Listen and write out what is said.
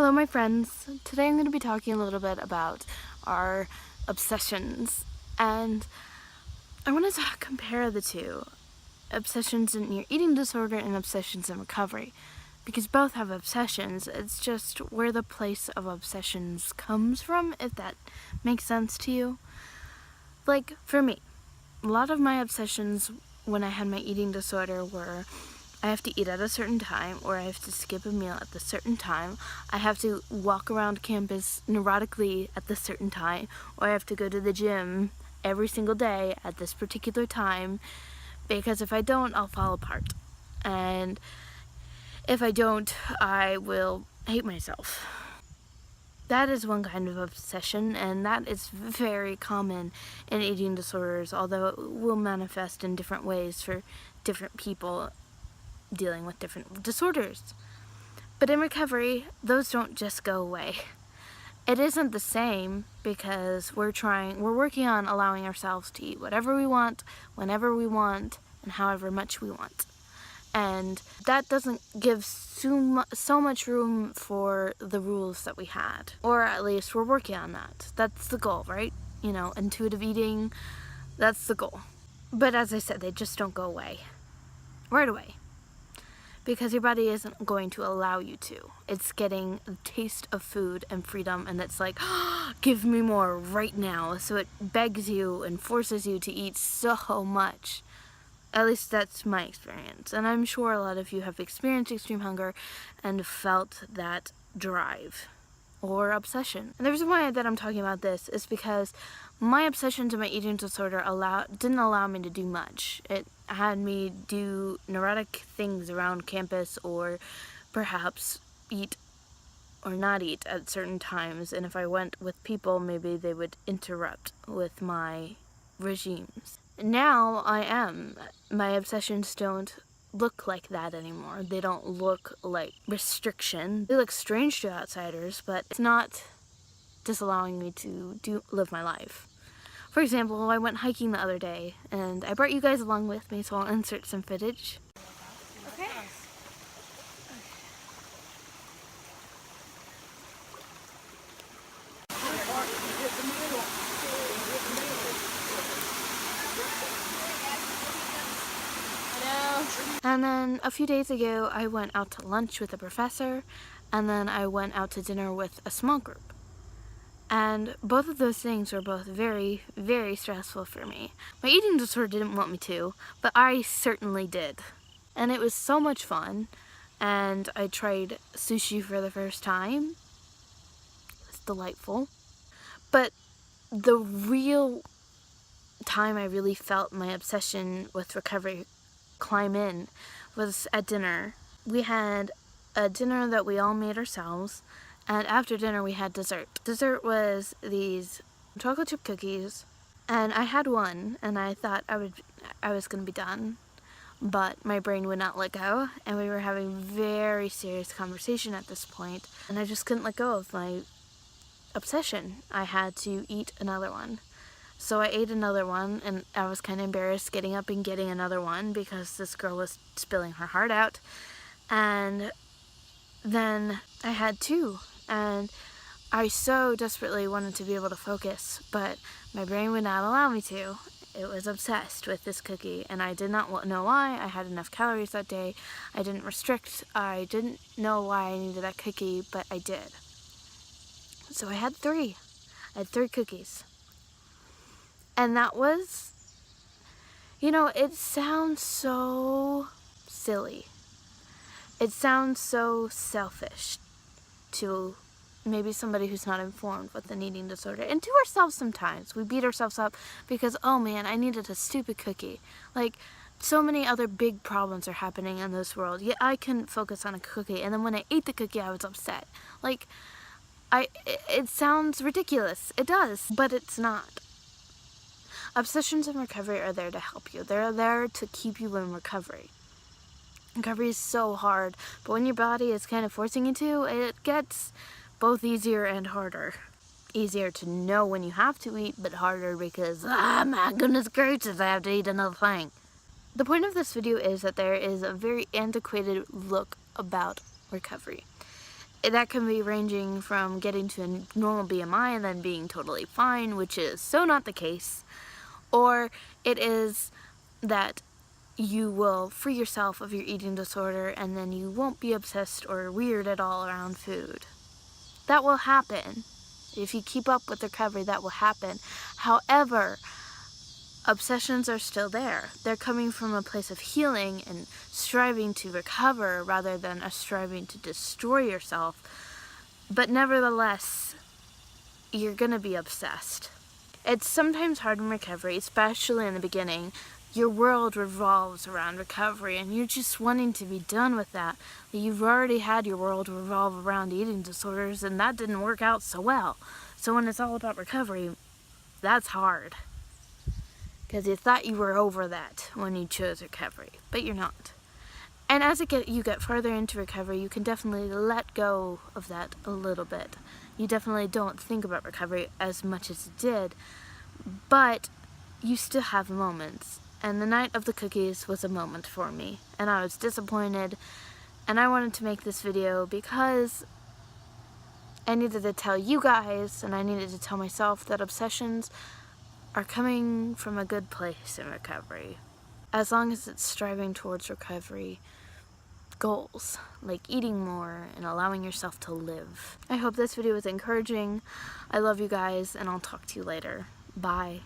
Hello, my friends. Today I'm going to be talking a little bit about our obsessions, and I want to compare the two, obsessions in your eating disorder and obsessions in recovery, because both have obsessions. It's just where the place of obsessions comes from, if that makes sense to you. Like, for me, a lot of my obsessions when I had my eating disorder were I have to eat at a certain time, or I have to skip a meal at the certain time. I have to walk around campus neurotically at this certain time, or I have to go to the gym every single day at this particular time, because if I don't, I'll fall apart. And if I don't, I will hate myself. That is one kind of obsession, and that is very common in eating disorders, although it will manifest in different ways for different people dealing with different disorders. But in recovery, those don't just go away. It isn't the same because we're working on allowing ourselves to eat whatever we want, whenever we want, and however much we want. And that doesn't give so much room for the rules that we had. Or at least we're working on that. That's the goal, right? Intuitive eating, that's the goal. But as I said, they just don't go away right away, because your body isn't going to allow you to. It's getting a taste of food and freedom, and it's like, give me more right now. So it begs you and forces you to eat so much. At least that's my experience. And I'm sure a lot of you have experienced extreme hunger and felt that drive or obsession. And the reason why that I'm talking about this is because my obsessions and my eating disorder didn't allow me to do much. It had me do neurotic things around campus, or perhaps eat or not eat at certain times. And if I went with people, maybe they would interrupt with my regimes. Now my obsessions don't look like that anymore. They don't look like restriction. They look strange to outsiders, but it's not disallowing me to live my life. For example, I went hiking the other day, and I brought you guys along with me, so I'll insert some footage. Okay. And then a few days ago, I went out to lunch with a professor, and then I went out to dinner with a small group. And both of those things were both very, very stressful for me. My eating disorder didn't want me to, but I certainly did. And it was so much fun, and I tried sushi for the first time. It's delightful. But the real time I really felt my obsession with recovery climb in was at dinner. We had a dinner that we all made ourselves, and after dinner we had dessert. Dessert was these chocolate chip cookies, and I had one, and I thought I was gonna be done, but my brain would not let go, and we were having very serious conversation at this point, and I just couldn't let go of my obsession. I had to eat another one. So I ate another one, and I was kind of embarrassed getting up and getting another one because this girl was spilling her heart out. And then I had two, and I so desperately wanted to be able to focus, but my brain would not allow me to. It was obsessed with this cookie, and I did not know why. I had enough calories that day. I didn't restrict. I didn't know why I needed that cookie, but I did. So I had three. I had 3 cookies. And that was, it sounds so silly. It sounds so selfish to maybe somebody who's not informed with an eating disorder. And to ourselves sometimes. We beat ourselves up because, oh man, I needed a stupid cookie. Like, so many other big problems are happening in this world, yet I couldn't focus on a cookie. And then when I ate the cookie, I was upset. Like, it sounds ridiculous. It does, but it's not. Obsessions in recovery are there to help you. They're there to keep you in recovery. Recovery is so hard, but when your body is kind of forcing you to, it gets both easier and harder. Easier to know when you have to eat, but harder because, my goodness gracious, I have to eat another thing. The point of this video is that there is a very antiquated look about recovery. that can be ranging from getting to a normal BMI and then being totally fine, which is so not the case, or it is that you will free yourself of your eating disorder and then you won't be obsessed or weird at all around food. That will happen. If you keep up with recovery, that will happen. However, obsessions are still there. They're coming from a place of healing and striving to recover rather than a striving to destroy yourself. But nevertheless, you're gonna be obsessed. It's sometimes hard in recovery, especially in the beginning. Your world revolves around recovery and you're just wanting to be done with that. You've already had your world revolve around eating disorders and that didn't work out so well. So when it's all about recovery, that's hard. Because you thought you were over that when you chose recovery, but you're not. And as you get further into recovery, you can definitely let go of that a little bit. You definitely don't think about recovery as much as you did, but you still have moments. And the night of the cookies was a moment for me, and I was disappointed, and I wanted to make this video because I needed to tell you guys, and I needed to tell myself that obsessions are coming from a good place in recovery. As long as it's striving towards recovery goals, like eating more and allowing yourself to live. I hope this video was encouraging. I love you guys, and I'll talk to you later. Bye.